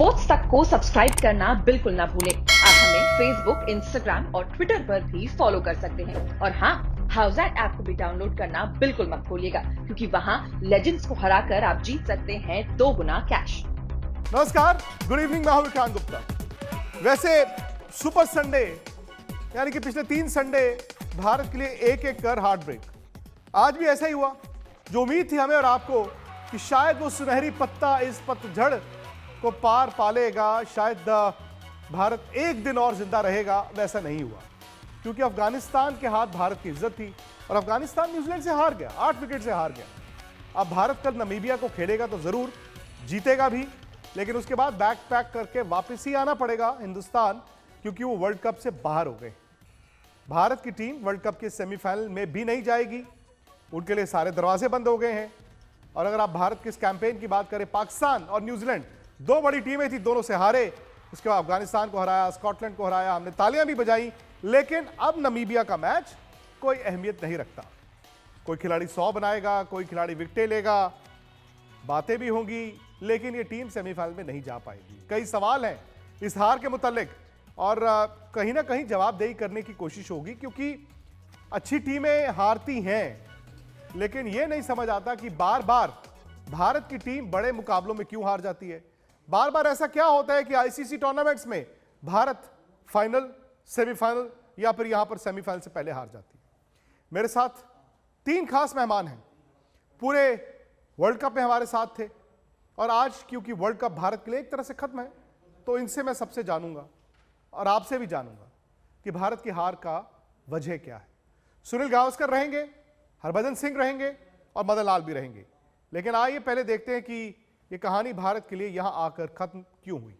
Sports तक को subscribe करना बिल्कुल ना भूलें। आप हमें फेसबुक, इंस्टाग्राम और ट्विटर पर भी फॉलो कर सकते हैं। और हाँ, हाउसएट ऐप को भी डाउनलोड करना बिल्कुल मत भूलिएगा, क्योंकि वहाँ लेजेंड्स को हराकर आप जीत सकते हैं 2 गुना कैश। नमस्कार, गुड इवनिंग, मैं हूं विक्रांत गुप्ता। वैसे सुपर संडे यानी कि पिछले 3 संडे भारत के लिए एक एक कर हार्ट ब्रेक। आज भी ऐसा ही हुआ। जो उम्मीद थी हमें और आपको कि शायद वो सुनहरी पत्ता इस पतझड़ को पार पालेगा, शायद भारत एक दिन और जिंदा रहेगा, वैसा नहीं हुआ। क्योंकि अफगानिस्तान के हाथ भारत की इज्जत थी और अफगानिस्तान न्यूजीलैंड से हार गया, 8 विकेट से हार गया। अब भारत कल नामीबिया को खेलेगा तो जरूर जीतेगा भी, लेकिन उसके बाद बैक पैक करके वापस ही आना पड़ेगा हिंदुस्तान, क्योंकि वो वर्ल्ड कप से बाहर हो गए। भारत की टीम वर्ल्ड कप के सेमीफाइनल में भी नहीं जाएगी, उनके लिए सारे दरवाजे बंद हो गए हैं। और अगर आप भारत के इस कैंपेन की बात करें, पाकिस्तान और न्यूजीलैंड 2 बड़ी टीमें थी, दोनों से हारे। उसके बाद अफगानिस्तान को हराया, स्कॉटलैंड को हराया, हमने तालियां भी बजाई। लेकिन अब नामीबिया का मैच कोई अहमियत नहीं रखता। कोई खिलाड़ी 100 बनाएगा, कोई खिलाड़ी विकेटें लेगा, बातें भी होंगी, लेकिन ये टीम सेमीफाइनल में नहीं जा पाएगी। कई सवाल हैं इस हार के मुतालिक और कहीं ना कहीं जवाबदेही करने की कोशिश होगी, क्योंकि अच्छी टीमें हारती हैं, लेकिन यह नहीं समझ आता कि बार बार भारत की टीम बड़े मुकाबलों में क्यों हार जाती है। बार बार ऐसा क्या होता है कि आईसीसी टूर्नामेंट्स में भारत फाइनल, सेमीफाइनल या फिर यहां पर सेमीफाइनल से पहले हार जाती है। मेरे साथ 3 खास मेहमान हैं, पूरे वर्ल्ड कप में हमारे साथ थे और आज क्योंकि वर्ल्ड कप भारत के लिए एक तरह से खत्म है, तो इनसे मैं सबसे जानूंगा और आपसे भी जानूंगा कि भारत की हार का वजह क्या है। सुनील गावस्कर रहेंगे, हरभजन सिंह रहेंगे और मदन लाल भी रहेंगे। लेकिन आइए पहले देखते हैं कि ये कहानी भारत के लिए यहां आकर खत्म क्यों हुई।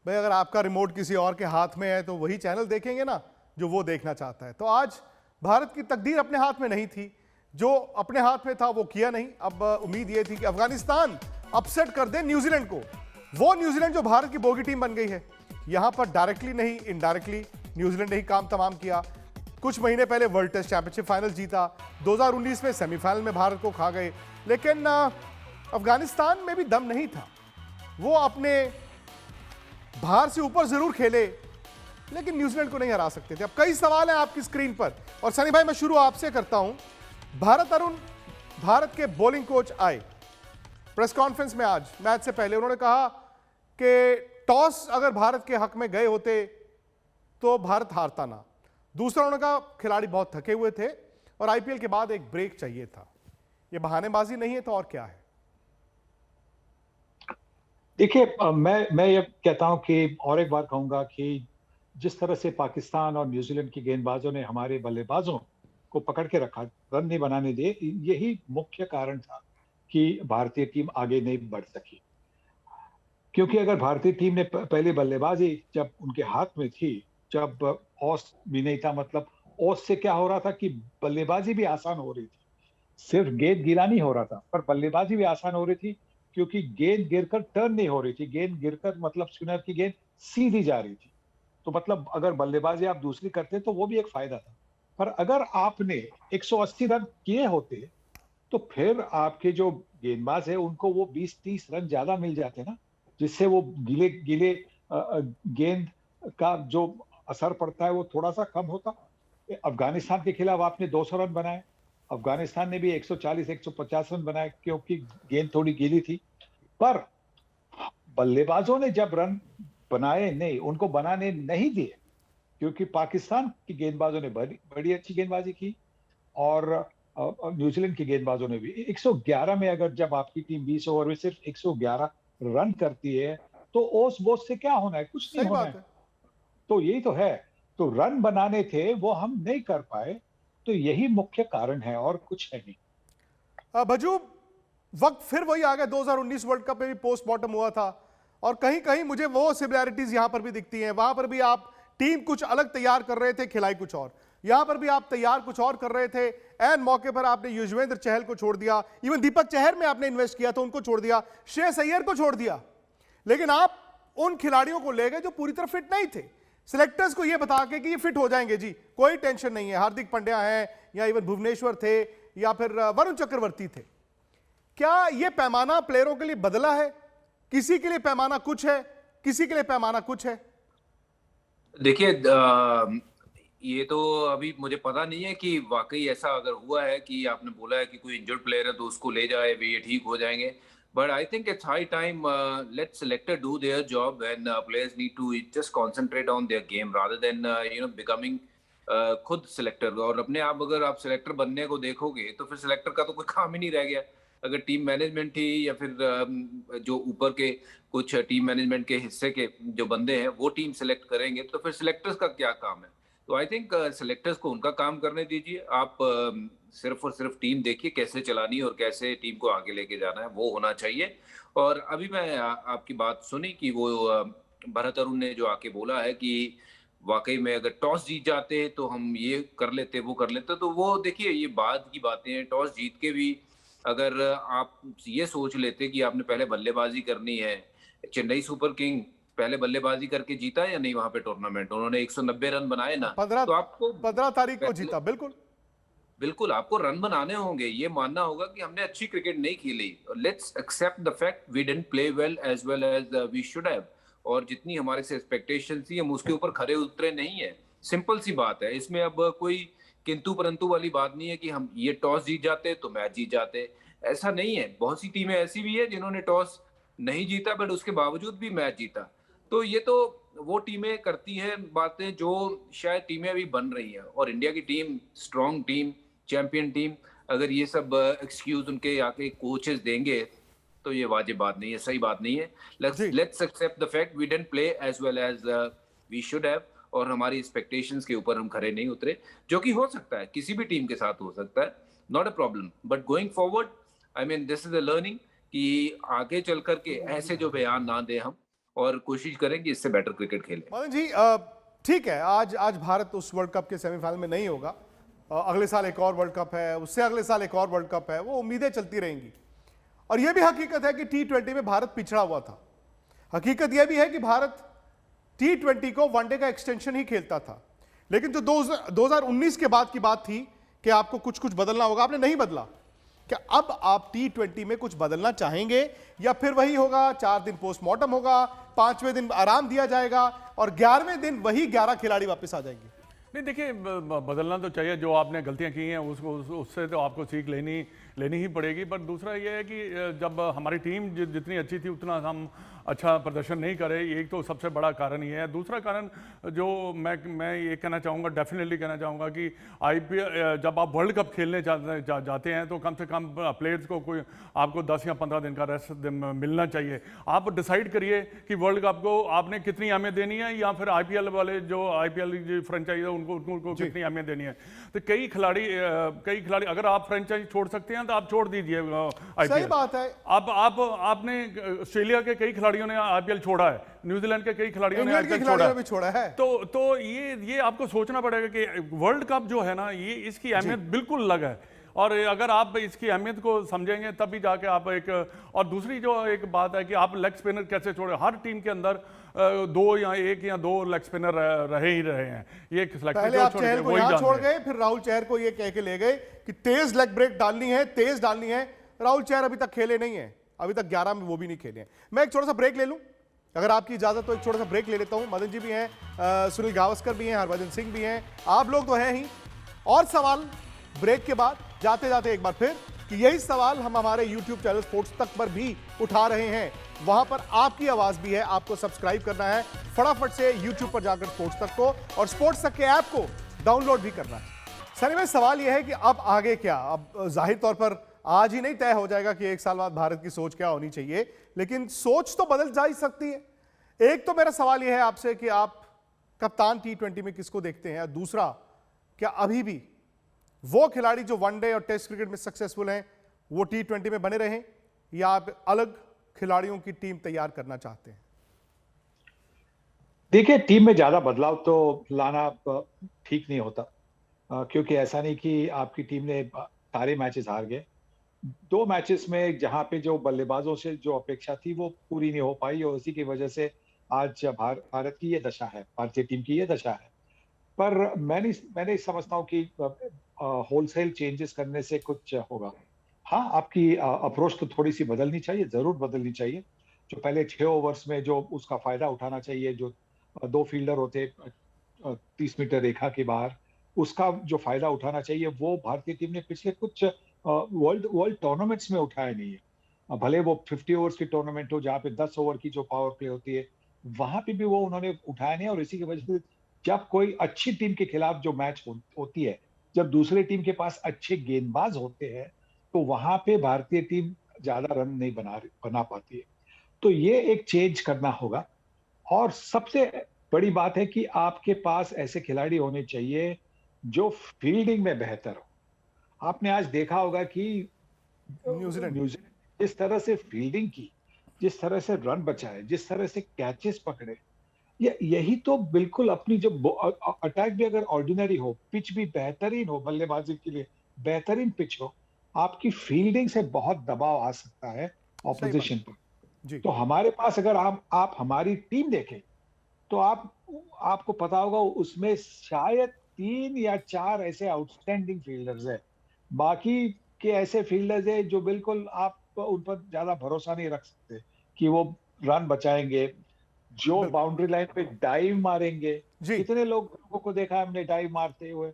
भाई, अगर आपका रिमोट किसी और के हाथ में है तो वही चैनल देखेंगे ना जो वो देखना चाहता है। तो आज भारत की तकदीर अपने हाथ में नहीं थी, जो अपने हाथ में था वो किया नहीं। अब उम्मीद ये थी कि अफगानिस्तान अपसेट कर दे न्यूजीलैंड को, वो न्यूजीलैंड जो भारत की बोगी टीम बन गई है। यहां पर डायरेक्टली नहीं, इनडायरेक्टली न्यूजीलैंड ने ही काम तमाम किया। कुछ महीने पहले वर्ल्ड टेस्ट चैंपियनशिप फाइनल जीता, 2019 में सेमीफाइनल में भारत को खा गए। लेकिन अफगानिस्तान में भी दम नहीं था, वो अपने बाहर से ऊपर जरूर खेले, लेकिन न्यूजीलैंड को नहीं हरा सकते थे। अब कई सवाल हैं आपकी स्क्रीन पर, और सनी भाई मैं शुरू आपसे करता हूं। भारत अरुण, भारत के बॉलिंग कोच आए प्रेस कॉन्फ्रेंस में आज मैच से पहले, उन्होंने कहा कि टॉस अगर भारत के हक में गए होते तो भारत हारता ना। दूसरा, उन्होंने कहा खिलाड़ी बहुत थके हुए थे और आईपीएल के बाद एक ब्रेक चाहिए था। ये बहानेबाजी नहीं है तो और क्या है? देखिए, मैं ये कहता हूं कि, और एक बात कहूंगा कि जिस तरह से पाकिस्तान और न्यूजीलैंड के गेंदबाजों ने हमारे बल्लेबाजों को पकड़ के रखा, रन नहीं बनाने दिए, यही मुख्य कारण था कि भारतीय टीम आगे नहीं बढ़ सकी। क्योंकि अगर भारतीय टीम ने पहले बल्लेबाजी जब उनके हाथ में थी, जब ऑस भी नहीं था, मतलब ऑस से क्या हो रहा था कि बल्लेबाजी भी आसान हो रही थी, सिर्फ गेंद गिरा नहीं हो रहा था, पर बल्लेबाजी भी आसान हो रही थी, क्योंकि गेंद गिरकर टर्न नहीं हो रही थी। गेंद गिरकर मतलब स्पिनर की गेंद सीधी जा रही थी, तो मतलब अगर बल्लेबाजी आप दूसरी करते तो वो भी एक फायदा था। पर अगर आपने 180 रन किए होते तो फिर आपके जो गेंदबाज है उनको वो 20-30 रन ज्यादा मिल जाते ना, जिससे वो गीले गीले गेंद का जो असर पड़ता है वो थोड़ा सा कम होता। अफगानिस्तान के खिलाफ आपने 200 रन बनाए, अफगानिस्तान ने भी 140-150 रन बनाए, क्योंकि गेंद थोड़ी गीली थी। पर बल्लेबाजों ने जब रन बनाए नहीं, उनको बनाने नहीं दिए, क्योंकि पाकिस्तान की गेंदबाजों ने बड़ी अच्छी गेंदबाजी की और न्यूजीलैंड की गेंदबाजों ने भी। 111 में अगर जब आपकी टीम 20 ओवर में सिर्फ 111 रन करती है तो ओस बोस से क्या होना है, कुछ नहीं होना है। तो यही तो है, तो रन बनाने थे वो हम नहीं कर पाए, तो यही मुख्य कारण है और कुछ है नहीं। भजू, वक्त फिर वही आ गया, 2019 वर्ल्ड कप में भी पोस्ट बॉटम हुआ था और कहीं कहीं मुझे वो सिमिलैरिटीज यहां पर भी दिखती हैं। वहां पर भी आप टीम कुछ अलग तैयार कर रहे थे, खिलाई कुछ और। यहां पर भी आप तैयार कुछ और कर रहे थे, एन मौके पर आपने युजवेंद्र चहल को छोड़ दिया, इवन दीपक चहर में आपने इन्वेस्ट किया तो उनको छोड़ दिया, श्रेयस अय्यर को छोड़ दिया। लेकिन आप उन खिलाड़ियों को ले गए जो पूरी तरह फिट नहीं थे, सिलेक्टर्स को यह बता के कि ये फिट हो जाएंगे जी, कोई टेंशन नहीं है। हार्दिक पांड्या हैं या इवन भुवनेश्वर थे या फिर वरुण चक्रवर्ती थे। क्या यह पैमाना प्लेयरों के लिए बदला है किसी के लिए पैमाना कुछ है, किसी के लिए पैमाना कुछ है। देखिए ये तो अभी मुझे पता नहीं है कि वाकई ऐसा अगर हुआ है कि आपने बोला है कि कोई इंजर्ड प्लेयर है तो उसको ले जाए, वे ये ठीक हो जाएंगे। But I think it's high time let selector do their job and players need to just concentrate on their game rather than becoming खुद सिलेक्टर। और अपने आप अगर आप सिलेक्टर बनने को देखोगे तो फिर सिलेक्टर का तो कोई काम ही नहीं रह गया। अगर टीम मैनेजमेंट ही या फिर जो ऊपर के कुछ टीम मैनेजमेंट के हिस्से के जो बंदे हैं वो टीम सेलेक्ट करेंगे तो फिर सिलेक्टर्स का क्या काम है। तो आई थिंक सिलेक्टर्स को उनका काम करने दीजिए। आप सिर्फ और सिर्फ टीम देखिए कैसे चलानी है और कैसे टीम को आगे लेके जाना है, वो होना चाहिए। और अभी मैं आपकी बात सुनी कि वो भरत अरुण ने जो आके बोला है कि वाकई में अगर टॉस जीत जाते तो हम ये कर लेते वो कर लेते, तो वो देखिए ये बाद की बातें हैं। टॉस जीत के भी अगर आप ये सोच लेते कि आपने पहले बल्लेबाजी करनी है, चेन्नई सुपर किंग पहले बल्लेबाजी करके जीता या नहीं वहां पे टूर्नामेंट, उन्होंने 190 रन बनाए ना, तो आपको 15 तारीख को जीता। बिल्कुल बिल्कुल आपको रन बनाने होंगे, ये मानना होगा कि हमने अच्छी क्रिकेट नहीं खेली। Let's accept the fact we didn't play well as we should have, और जितनी हमारे से एक्सपेक्टेशन थी हम उसके ऊपर खरे उतरे नहीं है। सिंपल सी बात है, इसमें अब कोई किंतु परंतु वाली बात नहीं है कि हम ये टॉस जीत जाते तो मैच जीत जाते, ऐसा नहीं है। बहुत सी टीमें ऐसी भी है जिन्होंने टॉस नहीं जीता बट उसके बावजूद भी मैच जीता। तो ये तो वो टीमें करती हैं बातें जो शायद टीमें अभी बन रही हैं, और इंडिया की team strong team, champion team, अगर ये सब एक्सक्यूज उनके आके कोचेस देंगे तो ये वाजिब बात नहीं है, सही बात नहीं है। Let's accept the fact we didn't play as well as we should have, और हमारी एक्सपेक्टेशंस के ऊपर हम खरे नहीं उतरे, जो कि हो सकता है किसी भी टीम के साथ हो सकता है, not a problem. But going forward I mean this is a learning कि आगे चल करके ऐसे जो बयान ना दे हम, और कोशिश करें कि इससे बेटर क्रिकेट खेलें। मदन जी ठीक है, आज भारत उस वर्ल्ड कप के सेमीफाइनल में नहीं होगा। अगले साल एक और वर्ल्ड कप है, उससे अगले साल एक और वर्ल्ड कप है, वो उम्मीदें चलती रहेंगी। और यह भी हकीकत है कि T20 में भारत पिछड़ा हुआ था। हकीकत यह भी है कि भारत T20 को वनडे का एक्सटेंशन ही खेलता था, लेकिन जो 2019 के बाद की बात थी कि आपको कुछ कुछ बदलना होगा, आपने नहीं बदला। क्या अब आप T20 में कुछ बदलना चाहेंगे, या फिर वही होगा, 4 दिन पोस्टमार्टम होगा, 5वें दिन आराम दिया जाएगा और 11वें दिन वही 11 खिलाड़ी वापस आ जाएंगे? नहीं देखिए, बदलना तो चाहिए। जो आपने गलतियां की हैं उससे तो आपको सीख लेनी ही पड़ेगी। पर दूसरा ये है कि जब हमारी टीम जितनी अच्छी थी उतना हम अच्छा प्रदर्शन नहीं करे, एक तो सबसे बड़ा कारण ये है। दूसरा कारण जो मैं ये कहना चाहूँगा, डेफिनेटली कहना चाहूँगा कि IPL जब आप वर्ल्ड कप खेलने जाते हैं तो कम से कम प्लेयर्स को कोई आपको 10 या 15 दिन का रेस्ट मिलना चाहिए। आप डिसाइड करिए कि वर्ल्ड कप को आपने कितनी अहमियत देनी है, या फिर IPL वाले जो IPL की फ्रेंचाइज है उनको कितनी अहमियत देनी है। तो कई खिलाड़ी अगर आप फ्रेंचाइज छोड़ सकते हैं तो आप छोड़ दीजिए IPL। सही बात है। आपने ऑस्ट्रेलिया के कई खिलाड़ियों ने IPL छोड़ा है, न्यूजीलैंड के कई खिलाड़ियों ने IPL छोड़ा है। तो ये आपको सोचना पड़ेगा कि वर्ल्ड कप जो है ना, ये इसकी अहमियत बिल्कुल अलग है। और अगर आप इसकी अहमियत को समझेंगे तभी जाके आप और दूसरी जो एक बात है कि आप लेग स्पिनर कैसे छोड़े। हर टीम के अंदर 2 या 1 या 2 लेग स्पिनर रहे ही रहे हैं। ये पहले आप चहल को यहाँ छोड़ गए, फिर राहुल चहर को ये कह के ले गए कि तेज लेग ब्रेक डालनी है, तेज डालनी है। राहुल चहर अभी तक खेले नहीं है, अभी तक 11 में वो भी नहीं खेले हैं। मैं एक छोटा सा ब्रेक ले लूं, अगर आपकी इजाजत तो एक छोटा सा ब्रेक ले लेता हूं। मदन जी भी हैं, सुनील गावस्कर भी हैं, हरभजन सिंह भी हैं, आप लोग तो हैं ही। और सवाल ब्रेक के बाद जाते जाते एक बार फिर कि यही सवाल हम हमारे YouTube चैनल स्पोर्ट्स तक पर भी उठा रहे हैं, वहां पर आपकी आवाज भी है। आपको सब्सक्राइब करना है फटाफट से YouTube पर जाकर स्पोर्ट्स तक को, और स्पोर्ट्स तक के ऐप को डाउनलोड भी करना है। सनी भाई, सवाल यह है कि अब आगे क्या? अब जाहिर तौर पर आज ही नहीं तय हो जाएगा कि 1 साल बाद भारत की सोच क्या होनी चाहिए, लेकिन सोच तो बदल जा ही सकती है। एक तो मेरा सवाल यह है आपसे कि आप कप्तान T20 में किसको देखते हैं? दूसरा, क्या अभी भी वो खिलाड़ी जो वनडे और टेस्ट क्रिकेट में सक्सेसफुल हैं वो T20 में बने रहें, या आप अलग खिलाड़ियों की टीम तैयार करना चाहते हैं? देखिए, टीम में ज्यादा बदलाव तो लाना ठीक नहीं होता, क्योंकि ऐसा नहीं कि आपकी टीम ने सारे मैचेस हार गए। 2 मैचेस में जहां पे जो बल्लेबाजों से जो अपेक्षा थी वो पूरी नहीं हो पाई, और उसी की वजह से आज भारत की ये दशा है, भारतीय टीम की ये दशा है। पर मैंने समझता हूँ कि होलसेल चेंजेस करने से कुछ होगा। हाँ, आपकी अप्रोच तो थोड़ी सी बदलनी चाहिए, जरूर बदलनी चाहिए। जो पहले 6 ओवर्स में जो उसका फायदा उठाना चाहिए, जो 2 फील्डर होते 30 मीटर रेखा के बाहर, उसका जो फायदा उठाना चाहिए वो भारतीय टीम ने पिछले कुछ वर्ल्ड टूर्नामेंट्स में उठाया नहीं है। भले वो 50 ओवर्स की टूर्नामेंट हो जहाँ पे 10 ओवर की जो पावर प्ले होती है, वहां पे भी वो उन्होंने उठाया नहीं। और इसी की वजह से जब कोई अच्छी टीम के खिलाफ जो मैच होती है, जब दूसरे टीम के पास अच्छे गेंदबाज होते हैं, तो वहां पे भारतीय टीम ज्यादा रन नहीं बना पाती है। तो ये एक चेंज करना होगा। और सबसे बड़ी बात है कि आपके पास ऐसे खिलाड़ी होने चाहिए जो फील्डिंग में बेहतर हो। आपने आज देखा होगा कि न्यूजीलैंड जिस तरह से फील्डिंग की, जिस तरह से रन बचाए, जिस तरह से कैचेस पकड़े, यही तो बिल्कुल अपनी जो अटैक भी अगर ऑर्डिनरी हो, पिच भी बेहतरीन हो, बल्लेबाजी के लिए बेहतरीन पिच हो, आपकी फील्डिंग से बहुत दबाव आ सकता है ऑपोजिशन पर। तो हमारे पास अगर आप हमारी टीम देखें तो आपको पता होगा उसमें शायद 3 या 4 ऐसे आउटस्टैंडिंग फील्डर्स हैं। बाकी के ऐसे फील्डर्स हैं जो बिल्कुल आप उन पर ज्यादा भरोसा नहीं रख सकते कि वो रन बचाएंगे, जो बाउंड्री लाइन पे डाइव मारेंगे। कितने लोगों को देखा है हमने डाइव मारते हुए,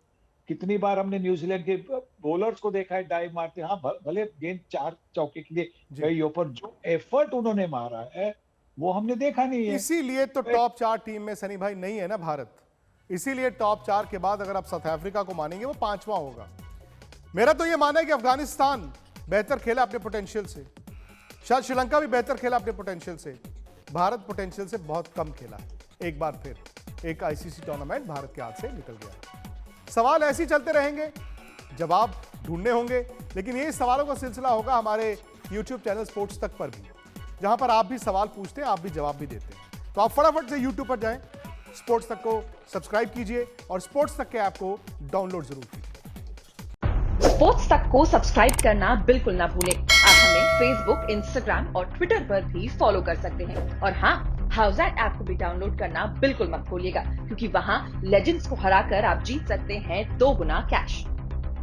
कितनी बार हमने न्यूजीलैंड के बॉलर्स को देखा है डाइव मारते। हाँ, भले गेंद 4 चौके के लिए गई हो, पर जो एफर्ट उन्होंने मारा है वो हमने देखा नहीं है। इसीलिए तो टॉप 4 टीम में सनी भाई नहीं है ना भारत। इसीलिए टॉप 4 के बाद अगर आप साउथ अफ्रीका को मानेंगे वो 5वां होगा। मेरा तो ये मानना है कि अफगानिस्तान बेहतर खेला अपने पोटेंशियल से, शायद श्रीलंका भी बेहतर खेला अपने पोटेंशियल से, भारत पोटेंशियल से बहुत कम खेला है। एक बार फिर एक आईसीसी टूर्नामेंट भारत के हाथ से निकल गया। सवाल ऐसे ही चलते रहेंगे, जवाब ढूंढने होंगे, लेकिन ये सवालों का सिलसिला होगा हमारे यूट्यूब चैनल स्पोर्ट्स तक पर भी, जहां पर आप भी सवाल पूछते हैं, आप भी जवाब भी देते हैं। तो आप फटाफट से यूट्यूब पर जाएं, स्पोर्ट्स तक को सब्सक्राइब कीजिए और स्पोर्ट्स तक के ऐप को डाउनलोड जरूर कीजिए। स्पोर्ट्स तक को सब्सक्राइब करना बिल्कुल ना भूलें। आप हमें फेसबुक, इंस्टाग्राम और ट्विटर पर भी फॉलो कर सकते हैं। और हाँ, हाउसएट ऐप को भी डाउनलोड करना बिल्कुल मत भूलिएगा, क्योंकि वहाँ लेजेंड्स को हराकर आप जीत सकते हैं 2 गुना कैश।